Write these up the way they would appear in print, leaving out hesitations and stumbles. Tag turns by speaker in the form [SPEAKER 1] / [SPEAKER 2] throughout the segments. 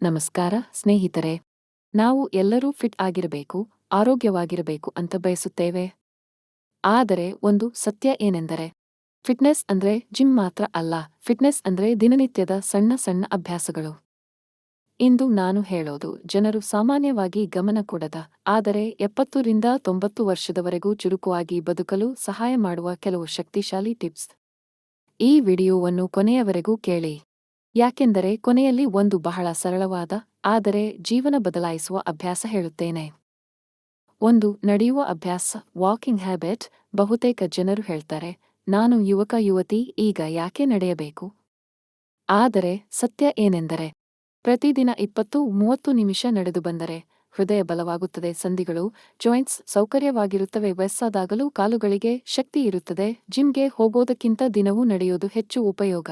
[SPEAKER 1] ನಮಸ್ಕಾರ ಸ್ನೇಹಿತರೆ. ನಾವು ಎಲ್ಲರೂ ಫಿಟ್ ಆಗಿರಬೇಕು, ಆರೋಗ್ಯವಾಗಿರಬೇಕು ಅಂತ ಬಯಸುತ್ತೇವೆ. ಆದರೆ ಒಂದು ಸತ್ಯ ಏನೆಂದರೆ, ಫಿಟ್ನೆಸ್ ಅಂದ್ರೆ ಜಿಮ್ ಮಾತ್ರ ಅಲ್ಲ, ಫಿಟ್ನೆಸ್ ಅಂದ್ರೆ ದಿನನಿತ್ಯದ ಸಣ್ಣ ಸಣ್ಣ ಅಭ್ಯಾಸಗಳು. ಇಂದು ನಾನು ಹೇಳೋದು ಜನರು ಸಾಮಾನ್ಯವಾಗಿ ಗಮನ ಕೊಡದ, ಆದರೆ 70ರಿಂದ 90 ವರ್ಷದವರೆಗೂ ಚುರುಕುವಾಗಿ ಬದುಕಲು ಸಹಾಯ ಮಾಡುವ ಕೆಲವು ಶಕ್ತಿಶಾಲಿ ಟಿಪ್ಸ್. ಈ ವಿಡಿಯೋವನ್ನು ಕೊನೆಯವರೆಗೂ ಕೇಳಿ. ಯಾಕೆಂದರೆ ಕೊನೆಯಲ್ಲಿ ಒಂದು ಬಹಳ ಸರಳವಾದ, ಆದರೆ ಜೀವನ ಬದಲಾಯಿಸುವ ಅಭ್ಯಾಸ ಹೇಳುತ್ತೇನೆ. ಒಂದು ನಡೆಯುವ ಅಭ್ಯಾಸ, ವಾಕಿಂಗ್ ಹ್ಯಾಬಿಟ್. ಬಹುತೇಕ ಜನರು ಹೇಳ್ತಾರೆ, ನಾನು ಯುವಕ-ಯುವತಿ, ಈಗ ಯಾಕೆ ನಡೆಯಬೇಕು? ಆದರೆ ಸತ್ಯ ಏನೆಂದರೆ, ಪ್ರತಿದಿನ 20-30 ನಿಮಿಷ ನಡೆದು ಬಂದರೆ ಹೃದಯ ಬಲವಾಗುತ್ತದೆ, ಸಂಧಿಗಳು, ಜಾಯಿಂಟ್ಸ್ ಸೌಕರ್ಯವಾಗಿರುತ್ತವೆ, ವಯಸ್ಸಾದಾಗಲೂ ಕಾಲುಗಳಿಗೆ ಶಕ್ತಿ ಇರುತ್ತದೆ. ಜಿಮ್ಗೆ ಹೋಗೋದಕ್ಕಿಂತ ದಿನವೂ ನಡೆಯೋದು ಹೆಚ್ಚು ಉಪಯೋಗ.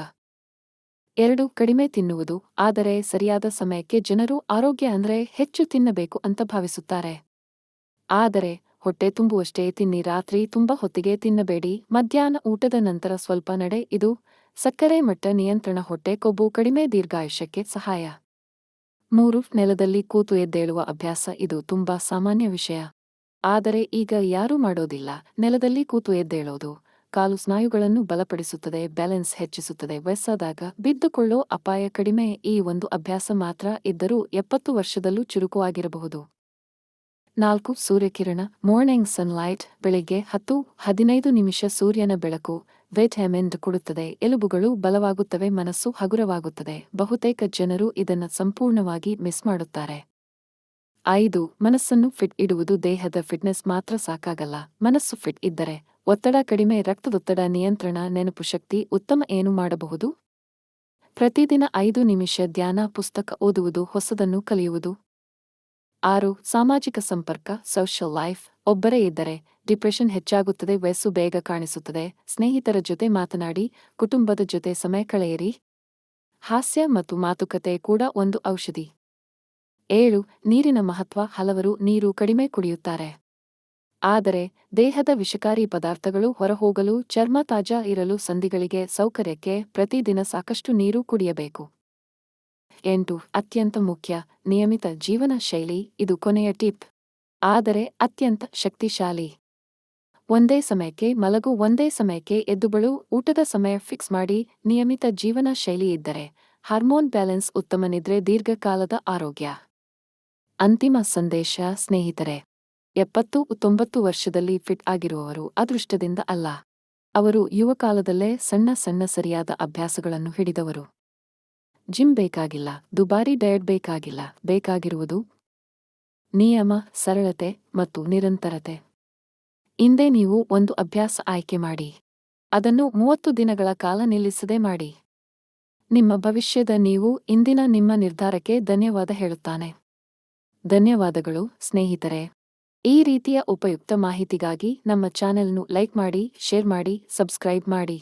[SPEAKER 1] 2. ಕಡಿಮೆ ತಿನ್ನುವುದು. ಆದರೆ ಸರಿಯಾದ ಸಮಯಕ್ಕೆ. ಜನರು ಆರೋಗ್ಯ ಅಂದ್ರೆ ಹೆಚ್ಚು ತಿನ್ನಬೇಕು ಅಂತ ಭಾವಿಸುತ್ತಾರೆ. ಆದರೆ ಹೊಟ್ಟೆ ತುಂಬುವಷ್ಟೇ ತಿನ್ನಿ, ರಾತ್ರಿ ತುಂಬ ಹೊತ್ತಿಗೆ ತಿನ್ನಬೇಡಿ. ಮಧ್ಯಾಹ್ನ ಊಟದ ನಂತರ ಸ್ವಲ್ಪ ನಡೆ. ಇದು ಸಕ್ಕರೆ ಮಟ್ಟ ನಿಯಂತ್ರಣ, ಹೊಟ್ಟೆ ಕೊಬ್ಬು ಕಡಿಮೆ, ದೀರ್ಘಾಯುಷ್ಯಕ್ಕೆ ಸಹಾಯ. 3. ನೆಲದಲ್ಲಿ ಕೂತು ಎದ್ದೇಳುವ ಅಭ್ಯಾಸ. ಇದು ತುಂಬಾ ಸಾಮಾನ್ಯ ವಿಷಯ. ಆದರೆ ಈಗ ಯಾರೂ ಮಾಡೋದಿಲ್ಲ. ನೆಲದಲ್ಲಿ ಕೂತು ಎದ್ದೇಳೋದು ಕಾಲು ಸ್ನಾಯುಗಳನ್ನು ಬಲಪಡಿಸುತ್ತದೆ, ಬ್ಯಾಲೆನ್ಸ್ ಹೆಚ್ಚಿಸುತ್ತದೆ, ವಯಸ್ಸಾದಾಗ ಬಿದ್ದುಕೊಳ್ಳೋ ಅಪಾಯ ಕಡಿಮೆ. ಈ ಒಂದು ಅಭ್ಯಾಸ ಮಾತ್ರ ಇದ್ದರೂ 70 ವರ್ಷದಲ್ಲೂ ಚುರುಕುವಾಗಿರಬಹುದು. 4. Suryakiran, morning sunlight. ಬೆಳಿಗ್ಗೆ 10-15 ನಿಮಿಷ ಸೂರ್ಯನ ಬೆಳಕು ವಿಟಮಿನ್ ಡಿ ಕೊಡುತ್ತದೆ, ಎಲುಬುಗಳು ಬಲವಾಗುತ್ತವೆ, ಮನಸ್ಸು ಹಗುರವಾಗುತ್ತದೆ. ಬಹುತೇಕ ಜನರು ಇದನ್ನ ಸಂಪೂರ್ಣವಾಗಿ ಮಿಸ್ ಮಾಡುತ್ತಾರೆ. 5. ಮನಸ್ಸನ್ನು ಫಿಟ್ ಇಡುವುದು. ದೇಹದ ಫಿಟ್ನೆಸ್ ಮಾತ್ರ ಸಾಕಾಗಲ್ಲ, ಮನಸ್ಸು ಫಿಟ್ ಇದ್ದರೆ ಒತ್ತಡ ಕಡಿಮೆ, ರಕ್ತದೊತ್ತಡ ನಿಯಂತ್ರಣ, ನೆನಪು ಶಕ್ತಿ ಉತ್ತಮ. ಏನು ಮಾಡಬಹುದು? ಪ್ರತಿದಿನ 5 ನಿಮಿಷ ಧ್ಯಾನ, ಪುಸ್ತಕ ಓದುವುದು, ಹೊಸದನ್ನು ಕಲಿಯುವುದು. 6. ಸಾಮಾಜಿಕ ಸಂಪರ್ಕ, ಸೋಷಿಯಲ್ ಲೈಫ್. ಒಬ್ಬರೇ ಇದ್ದರೆ ಡಿಪ್ರೆಷನ್ ಹೆಚ್ಚಾಗುತ್ತದೆ, ವಯಸ್ಸು ಬೇಗ ಕಾಣಿಸುತ್ತದೆ. ಸ್ನೇಹಿತರ ಜೊತೆ ಮಾತನಾಡಿ, ಕುಟುಂಬದ ಜೊತೆ ಸಮಯ ಕಳೆಯಿರಿ. ಹಾಸ್ಯ ಮತ್ತು ಮಾತುಕತೆ ಕೂಡ ಒಂದು ಔಷಧಿ. 7. ನೀರಿನ ಮಹತ್ವ. ಹಲವರು ನೀರು ಕಡಿಮೆ ಕುಡಿಯುತ್ತಾರೆ. ಆದರೆ ದೇಹದ ವಿಷಕಾರಿ ಪದಾರ್ಥಗಳು ಹೊರಹೋಗಲು, ಚರ್ಮ ತಾಜಾ ಇರಲು, ಸಂಧಿಗಳಿಗೆ ಸೌಕರ್ಯಕ್ಕೆ ಪ್ರತಿದಿನ ಸಾಕಷ್ಟು ನೀರು ಕುಡಿಯಬೇಕು. 8. ಅತ್ಯಂತ ಮುಖ್ಯ, ನಿಯಮಿತ ಜೀವನ ಶೈಲಿ. ಇದು ಕೊನೆಯ ಟಿಪ್, ಆದರೆ ಅತ್ಯಂತ ಶಕ್ತಿಶಾಲಿ. ಒಂದೇ ಸಮಯಕ್ಕೆ ಮಲಗು, ಒಂದೇ ಸಮಯಕ್ಕೆ ಎದ್ದುಬಳು, ಊಟದ ಸಮಯ ಫಿಕ್ಸ್ ಮಾಡಿ. ನಿಯಮಿತ ಜೀವನ ಶೈಲಿ ಇದ್ದರೆ ಹಾರ್ಮೋನ್ ಬ್ಯಾಲೆನ್ಸ್, ಉತ್ತಮ ನಿದ್ರೆ, ದೀರ್ಘಕಾಲದ ಆರೋಗ್ಯ. ಅಂತಿಮ ಸಂದೇಶ ಸ್ನೇಹಿತರೆ, 70-90 ವರ್ಷದಲ್ಲಿ ಫಿಟ್ ಆಗಿರುವವರು ಅದೃಷ್ಟದಿಂದ ಅಲ್ಲ, ಅವರು ಯುವಕಾಲದಲ್ಲೇ ಸಣ್ಣ ಸಣ್ಣ ಸರಿಯಾದ ಅಭ್ಯಾಸಗಳನ್ನು ಹಿಡಿದವರು. ಜಿಮ್ ಬೇಕಾಗಿಲ್ಲ, ದುಬಾರಿ ಡಯಟ್ ಬೇಕಾಗಿಲ್ಲ, ಬೇಕಾಗಿರುವುದು ನಿಯಮ, ಸರಳತೆ ಮತ್ತು ನಿರಂತರತೆ. ಇಂದೇ ನೀವು ಒಂದು ಅಭ್ಯಾಸ ಆಯ್ಕೆ ಮಾಡಿ, ಅದನ್ನು 30 ದಿನಗಳ ಕಾಲ ನಿಲ್ಲಿಸದೆ ಮಾಡಿ. ನಿಮ್ಮ ಭವಿಷ್ಯದ ನೀವು ಇಂದಿನ ನಿಮ್ಮ ನಿರ್ಧಾರಕ್ಕೆ ಧನ್ಯವಾದ ಹೇಳುತ್ತಾನೆ. ಧನ್ಯವಾದಗಳು ಸ್ನೇಹಿತರೆ. ಈ ರೀತಿಯ ಉಪಯುಕ್ತ ಮಾಹಿತಿಗಾಗಿ ನಮ್ಮ ಚಾನೆಲ್ನು ಲೈಕ್ ಮಾಡಿ, ಶೇರ್ ಮಾಡಿ, ಸಬ್ಸ್ಕ್ರೈಬ್ ಮಾಡಿ.